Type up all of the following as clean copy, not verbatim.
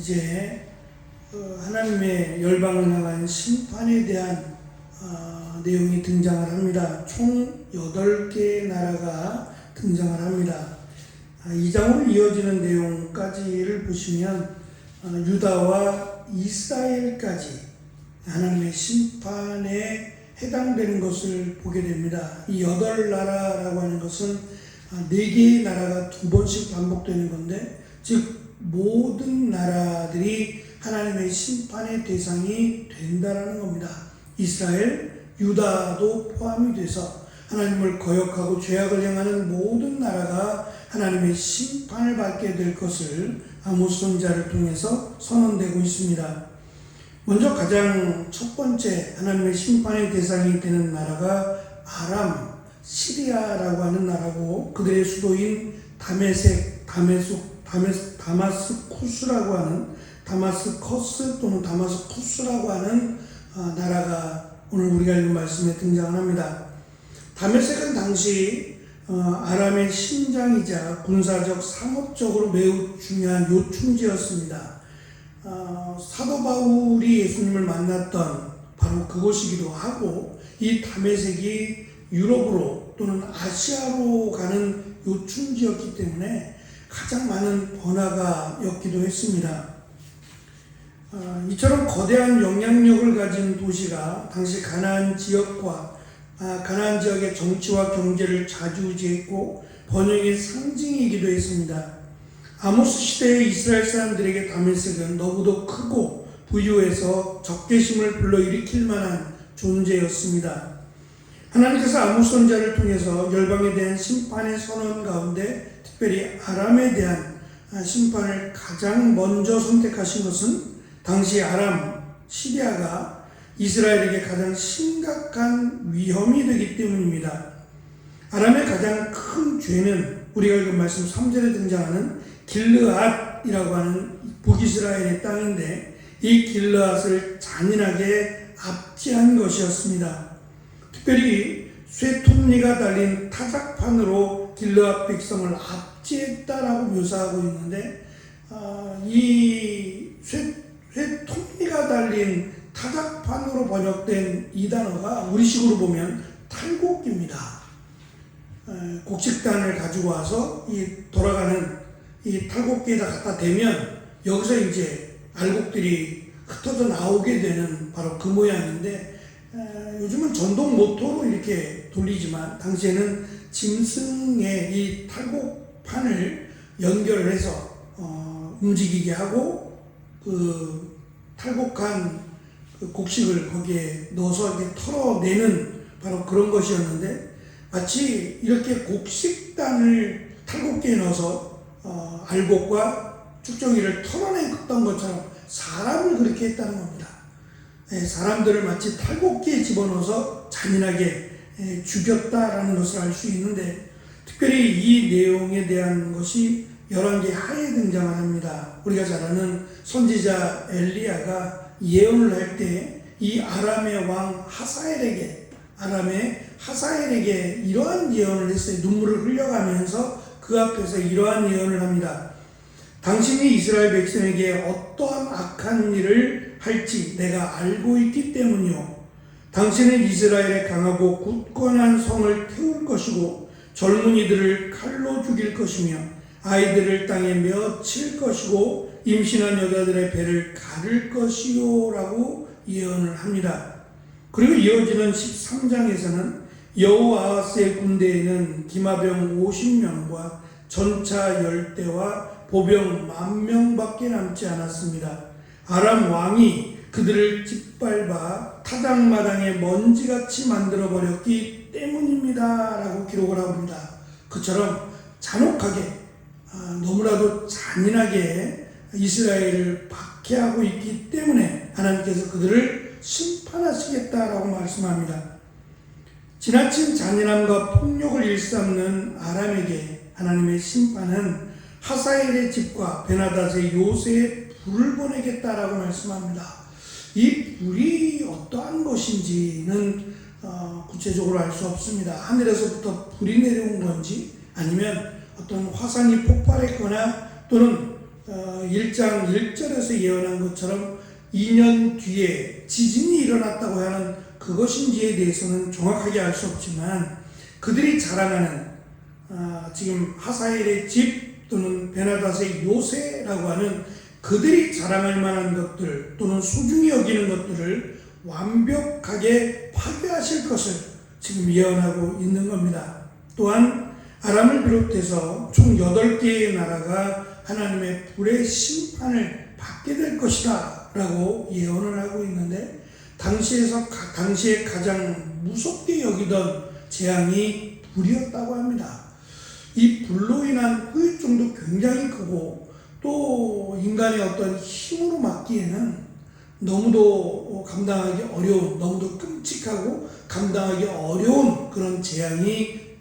이제 하나님의 열방을 향한 심판에 대한 내용이 등장을 합니다. 총 8개의 나라가 등장을 합니다. 2장으로 이어지는 내용까지를 보시면 유다와 이스라엘까지 하나님의 심판에 해당되는 것을 보게 됩니다. 이 8나라라고 하는 것은 4개의 나라가 2번씩 반복되는 건데, 즉 모든 나라들이 하나님의 심판의 대상이 된다라는 겁니다. 이스라엘, 유다도 포함이 돼서 하나님을 거역하고 죄악을 행하는 모든 나라가 하나님의 심판을 받게 될 것을 아모스 선지자를 통해서 선언되고 있습니다. 먼저 가장 첫 번째 하나님의 심판의 대상이 되는 나라가 아람, 시리아라고 하는 나라고, 그들의 수도인 다마스쿠스라고 하는 다마스커스 또는 다마스쿠스라고 하는 나라가 오늘 우리가 읽은 말씀에 등장합니다. 다메섹은 당시 아람의 심장이자 군사적 상업적으로 매우 중요한 요충지였습니다. 사도 바울이 예수님을 만났던 바로 그곳이기도 하고, 이 다메섹이 유럽으로 또는 아시아로 가는 요충지였기 때문에 가장 많은 번화가였기도 했습니다. 이처럼 거대한 영향력을 가진 도시가 당시 가나안 지역과 가나안 지역의 정치와 경제를 좌지우지했고 번영의 상징이기도 했습니다. 아모스 시대의 이스라엘 사람들에게 다메섹은 너무도 크고 부유해서 적개심을 불러일으킬 만한 존재였습니다. 하나님께서 아모스 선지자를 통해서 열방에 대한 심판의 선언 가운데 특별히 아람에 대한 심판을 가장 먼저 선택하신 것은 당시 아람, 시리아가 이스라엘에게 가장 심각한 위험이 되기 때문입니다. 아람의 가장 큰 죄는 우리가 읽은 말씀 3절에 등장하는 길르앗이라고 하는 북이스라엘의 땅인데, 이 길르앗을 잔인하게 압제한 것이었습니다. 특별히 쇠톱니가 달린 타작판으로 길르앗 백성을 압제했다라고 묘사하고 있는데, 이 쇠톱니가 달린 타작판으로 번역된 이 단어가 우리식으로 보면 탈곡기입니다. 곡식단을 가지고 와서 이 돌아가는 이 탈곡기에다 갖다 대면 여기서 이제 알곡들이 흩어져 나오게 되는 바로 그 모양인데, 요즘은 전동 모터로 이렇게 돌리지만 당시에는 짐승의 이 탈곡판을 연결을 해서 움직이게 하고 그 탈곡한 그 곡식을 거기에 넣어서 이렇게 털어내는 바로 그런 것이었는데, 마치 이렇게 곡식단을 탈곡기에 넣어서 알곡과 쭉정이를 털어냈던 것처럼 사람을 그렇게 했다는 겁니다. 사람들을 마치 탈곡기에 집어넣어서 잔인하게 죽였다라는 것을 알 수 있는데, 특별히 이 내용에 대한 것이 열왕기 하에 등장을 합니다. 우리가 잘 아는 선지자 엘리야가 예언을 할 때 이 아람의 왕 하사엘에게 이러한 예언을 했어요. 눈물을 흘려가면서 그 앞에서 이러한 예언을 합니다. 당신이 이스라엘 백성에게 어떠한 악한 일을 할지 내가 알고 있기 때문이요. 당신은 이스라엘의 강하고 굳건한 성을 태울 것이고 젊은이들을 칼로 죽일 것이며 아이들을 땅에 맺힐 것이고 임신한 여자들의 배를 가를 것이요 라고 예언을 합니다. 그리고 이어지는 13장에서는 여호아하스의 군대에는 기마병 50명과 전차 10대와 보병 10,000명밖에 남지 않았습니다. 아람 왕이 그들을 짓밟아 타작마당에 먼지같이 만들어버렸기 때문입니다 라고 기록을 합니다. 그처럼 잔혹하게 너무나도 잔인하게 이스라엘을 박해하고 있기 때문에 하나님께서 그들을 심판하시겠다라고 말씀합니다. 지나친 잔인함과 폭력을 일삼는 아람에게 하나님의 심판은 하사엘의 집과 베나닷의 요새에 불을 보내겠다라고 말씀합니다. 이 불이 어떠한 것인지는 구체적으로 알 수 없습니다. 하늘에서부터 불이 내려온 건지 아니면 어떤 화산이 폭발했거나 또는 1장 1절에서 예언한 것처럼 2년 뒤에 지진이 일어났다고 하는 그것인지에 대해서는 정확하게 알 수 없지만 그들이 자랑하는 지금 하사엘의 집 또는 베나닷의 요새라고 하는 그들이 자랑할 만한 것들 또는 소중히 여기는 것들을 완벽하게 파괴하실 것을 지금 예언하고 있는 겁니다. 또한 아람을 비롯해서 총 8개의 나라가 하나님의 불의 심판을 받게 될 것이다 라고 예언을 하고 있는데 당시에 가장 무섭게 여기던 재앙이 불이었다고 합니다. 이 불로 인한 후유증도 굉장히 크고 또 인간의 어떤 힘으로 막기에는 너무도 감당하기 어려운, 너무도 끔찍하고 감당하기 어려운 그런 재앙이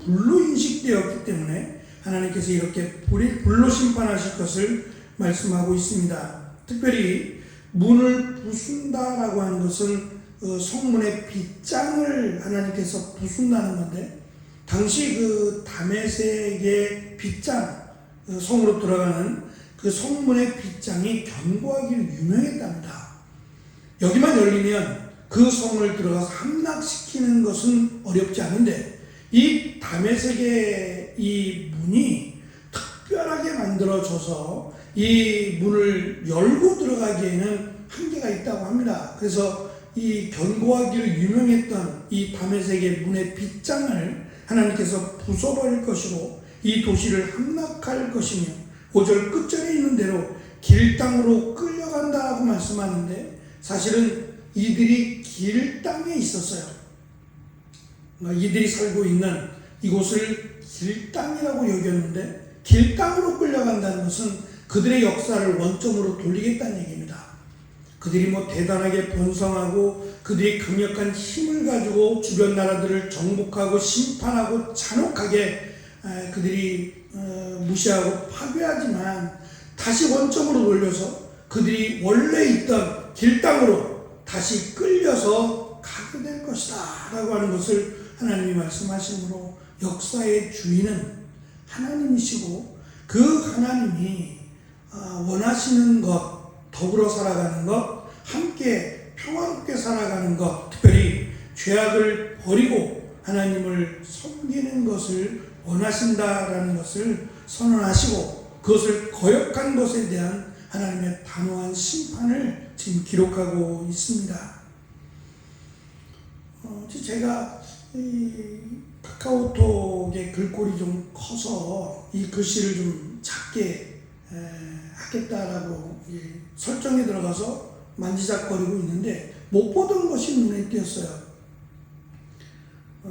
불로 인식되었기 때문에 하나님께서 이렇게 불로 심판하실 것을 말씀하고 있습니다. 특별히 문을 부순다라고 하는 것은 성문의 빗장을 하나님께서 부순다는 건데 당시 그 다메섹의 빗장, 성으로 들어가는 그 성문의 빗장이 견고하기로 유명했답니다. 여기만 열리면 그 성을 들어가서 함락시키는 것은 어렵지 않은데 이 다메섹의 이 문이 특별하게 만들어져서 이 문을 열고 들어가기에는 한계가 있다고 합니다. 그래서 이 견고하기로 유명했던 이 다메섹의 문의 빗장을 하나님께서 부숴버릴 것이고 이 도시를 함락할 것이며 5절 끝절에 있는 대로 길 땅으로 끌려간다고 말씀하는데 사실은 이들이 길 땅에 있었어요. 이들이 살고 있는 이곳을 길 땅이라고 여겼는데 길 땅으로 끌려간다는 것은 그들의 역사를 원점으로 돌리겠다는 얘기입니다. 그들이 대단하게 번성하고 그들이 강력한 힘을 가지고 주변 나라들을 정복하고 심판하고 잔혹하게 그들이 무시하고 파괴하지만 다시 원점으로 돌려서 그들이 원래 있던 길 땅으로 다시 끌려서 가게 될 것이다 라고 하는 것을 하나님이 말씀하시므로 역사의 주인은 하나님이시고 그 하나님이 원하시는 것, 더불어 살아가는 것, 함께 평화롭게 살아가는 것, 특별히 죄악을 버리고 하나님을 섬기는 것을 원하신다라는 것을 선언하시고 그것을 거역한 것에 대한 하나님의 단호한 심판을 지금 기록하고 있습니다. 제가 이 카카오톡의 글꼴이 좀 커서 이 글씨를 좀 작게 하겠다라고 설정에 들어가서 만지작거리고 있는데 못 보던 것이 눈에 띄었어요.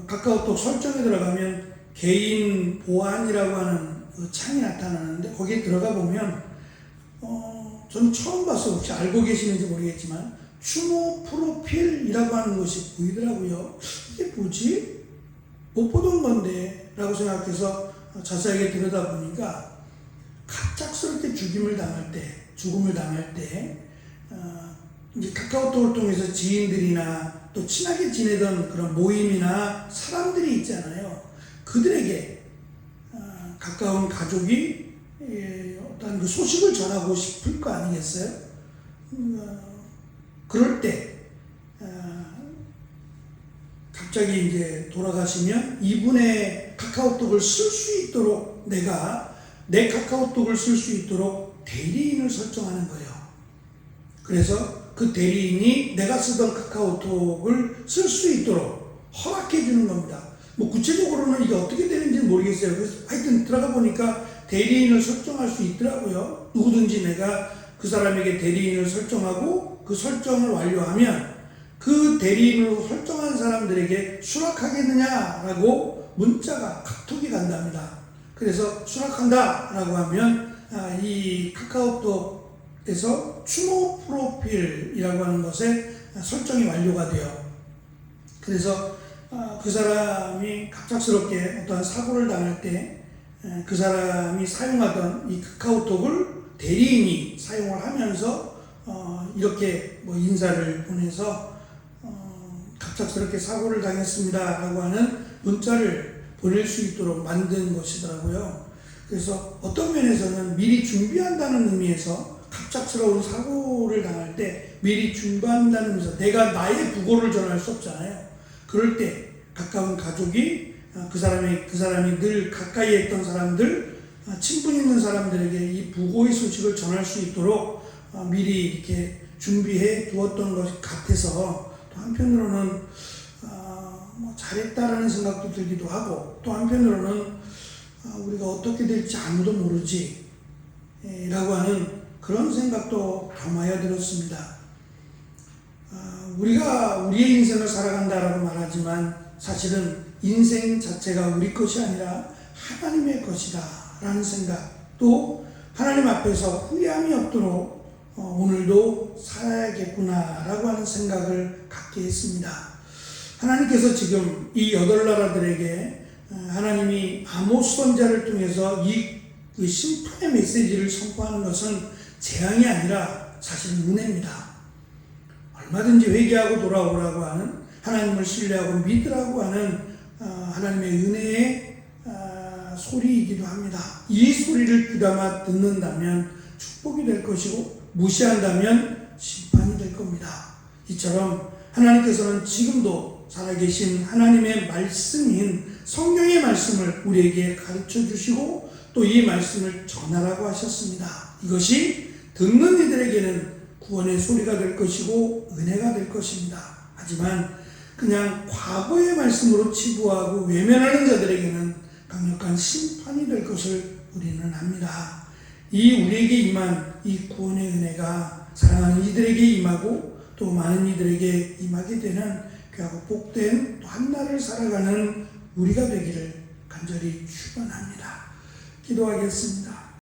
카카오톡 설정에 들어가면 개인 보안이라고 하는 창이 나타나는데 거기에 들어가 보면 저는 처음 봤어요. 혹시 알고 계시는지 모르겠지만 추모 프로필이라고 하는 것이 보이더라고요. 이게 뭐지? 못 보던 건데 라고 생각해서 자세하게 들여다보니까 갑작스럽게 죽음을 당할 때 이제 카카오톡을 통해서 지인들이나 또 친하게 지내던 그런 모임이나 사람들이 있잖아요. 그들에게 가까운 가족이 어떤 그 소식을 전하고 싶을 거 아니겠어요? 그럴 때 갑자기 이제 돌아가시면 이분의 카카오톡을 쓸 수 있도록 내가 내 카카오톡을 쓸 수 있도록 대리인을 설정하는 거예요. 그래서 그 대리인이 내가 쓰던 카카오톡을 쓸 수 있도록 허락해 주는 겁니다. 구체적으로는 이게 어떻게 되는지는 모르겠어요. 그래서 하여튼 들어가 보니까 대리인을 설정할 수 있더라고요. 누구든지 내가 그 사람에게 대리인을 설정하고 그 설정을 완료하면 그 대리인으로 설정한 사람들에게 수락하겠느냐라고 문자가 카톡이 간답니다. 그래서 수락한다라고 하면 이 카카오톡에서 추모 프로필이라고 하는 것에 설정이 완료가 돼요. 그래서 그 사람이 갑작스럽게 어떠한 사고를 당할 때 그 사람이 사용하던 이 카카오톡을 대리인이 사용을 하면서 이렇게 인사를 보내서 갑작스럽게 사고를 당했습니다 라고 하는 문자를 보낼 수 있도록 만든 것이더라고요. 그래서 어떤 면에서는 미리 준비한다는 의미에서 갑작스러운 사고를 당할 때 미리 준비한다는 의미에서 내가 나의 부고를 전할 수 없잖아요. 그럴 때 가까운 가족이 그 사람이 늘 가까이 했던 사람들, 친분 있는 사람들에게 이 부고의 소식을 전할 수 있도록 미리 이렇게 준비해 두었던 것 같아서 또 한편으로는 잘했다라는 생각도 들기도 하고 또 한편으로는 우리가 어떻게 될지 아무도 모르지 라고 하는 그런 생각도 겸하여 들었습니다. 우리가 우리의 인생을 살아간다라고 말하지만 사실은 인생 자체가 우리 것이 아니라 하나님의 것이다 라는 생각, 또 하나님 앞에서 후회함이 없도록 오늘도 살아야겠구나 라고 하는 생각을 갖게 했습니다. 하나님께서 지금 이 8나라들에게 하나님이 아모스 선지자를 통해서 그 심판의 메시지를 선포하는 것은 재앙이 아니라 사실 은혜입니다. 얼마든지 회개하고 돌아오라고 하는, 하나님을 신뢰하고 믿으라고 하는 하나님의 은혜의 소리이기도 합니다. 이 소리를 귀담아 듣는다면 축복이 될 것이고 무시한다면 심판이 될 겁니다. 이처럼 하나님께서는 지금도 살아계신 하나님의 말씀인 성경의 말씀을 우리에게 가르쳐 주시고 또 이 말씀을 전하라고 하셨습니다. 이것이 듣는 이들에게는 구원의 소리가 될 것이고 은혜가 될 것입니다. 하지만 그냥 과거의 말씀으로 치부하고 외면하는 자들에게는 강력한 심판이 될 것을 우리는 압니다. 이 우리에게 임한 이 구원의 은혜가 사랑하는 이들에게 임하고 또 많은 이들에게 임하게 되는 귀하고 복된 또 한날을 살아가는 우리가 되기를 간절히 축원합니다. 기도하겠습니다.